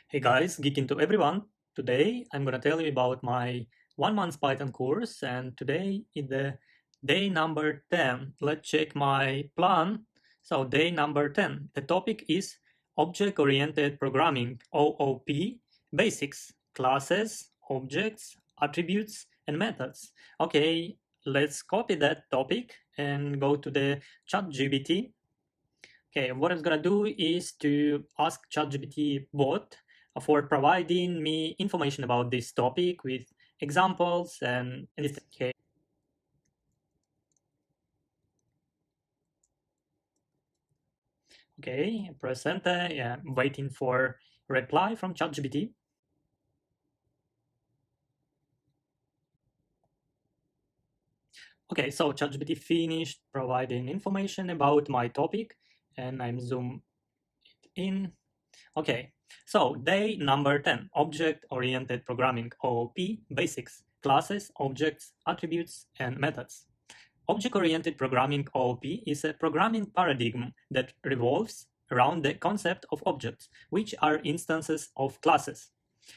Hey guys, geek into everyone. Today I'm gonna tell you about my 1 month Python course, and today is the day number 10. Let's check my plan. So day number 10. The topic is Object-Oriented Programming, OOP, Basics, Classes, Objects, Attributes, and Methods. Okay, let's copy that topic and go to the ChatGPT. Okay, what I'm gonna do is to ask ChatGPT bot for providing me information about this topic with examples and this. Okay, press enter. Yeah, waiting for reply from ChatGPT. Okay, so ChatGPT finished providing information about my topic, and I'm zoom it in. Okay, so day number 10, Object-Oriented Programming, OOP, Basics, Classes, Objects, Attributes, and Methods. Object-Oriented Programming, OOP, is a programming paradigm that revolves around the concept of objects, which are instances of classes.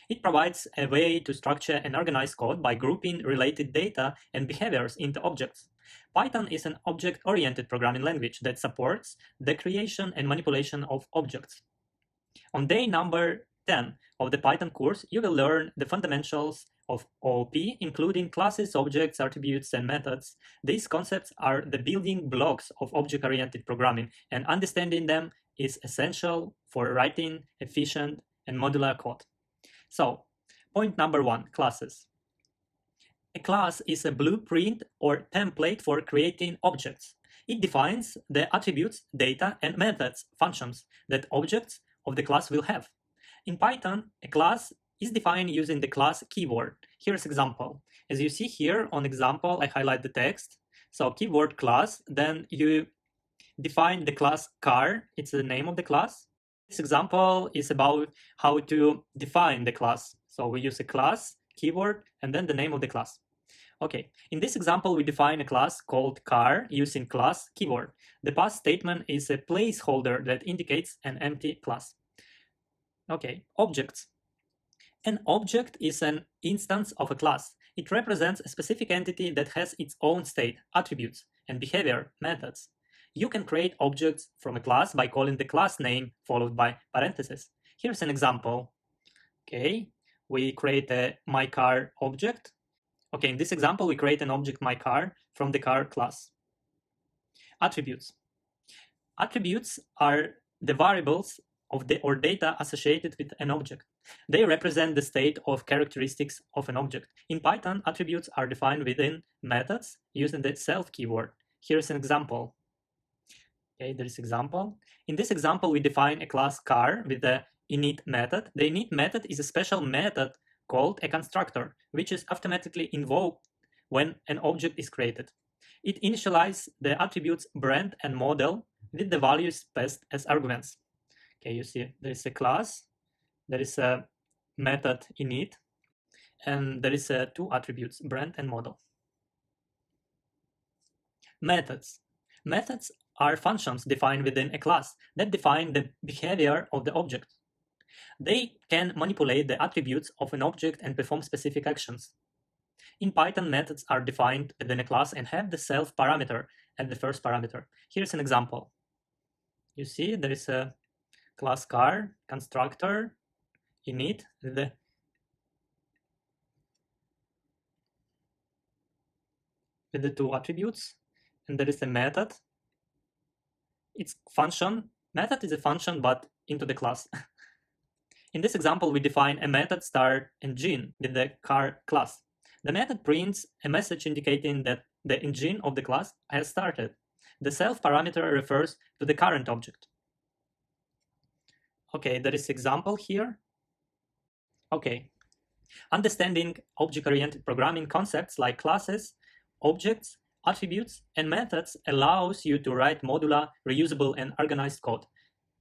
It provides a way to structure and organize code by grouping related data and behaviors into objects. Python is an object-oriented programming language that supports the creation and manipulation of objects. On day number 10 of the Python course, you will learn the fundamentals of OOP, including classes, objects, attributes, and methods. These concepts are the building blocks of object-oriented programming, and understanding them is essential for writing efficient and modular code. So, point number 1, classes. A class is a blueprint or template for creating objects. It defines the attributes, data, and methods, functions that objects of the class will have. In Python, a class is defined using the class keyword. Here's example. As you see here on example, I highlight the text. So keyword class, then you define the class car. It's the name of the class. This example is about how to define the class. So we use a class, keyword, and then the name of the class. Okay, in this example, we define a class called car using class keyword. The pass statement is a placeholder that indicates an empty class. Okay, objects. An object is an instance of a class. It represents a specific entity that has its own state, attributes, and behavior, methods. You can create objects from a class by calling the class name followed by parentheses. Here's an example. Okay, we create a myCar object. Okay, in this example, we create an object myCar from the car class. Attributes. Attributes are the variables of the or data associated with an object. They represent the state of characteristics of an object. In Python, attributes are defined within methods using the self keyword. Here's an example. Okay, there is example. In this example, we define a class car with the init method. The init method is a special method called a constructor, which is automatically invoked when an object is created. It initializes the attributes brand and model with the values passed as arguments. Okay, you see there is a class, there is a method init, and there is two attributes, brand and model. Methods. Methods are functions defined within a class that define the behavior of the object. They can manipulate the attributes of an object and perform specific actions. In Python, methods are defined within a class and have the self parameter as the first parameter. Here's an example. You see there is a class car, constructor, init, with the two attributes, and there is a method. It's function. Method is a function, but into the class. In this example, we define a method start engine with the car class. The method prints a message indicating that the engine of the class has started. The self parameter refers to the current object. Okay, there is example here. Okay, understanding object-oriented programming concepts like classes, objects, attributes, and methods allows you to write modular, reusable, and organized code.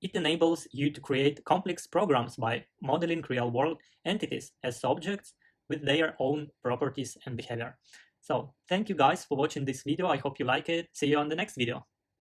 It enables you to create complex programs by modeling real-world entities as objects with their own properties and behavior. So thank you guys for watching this video. I hope you like it. See you on the next video.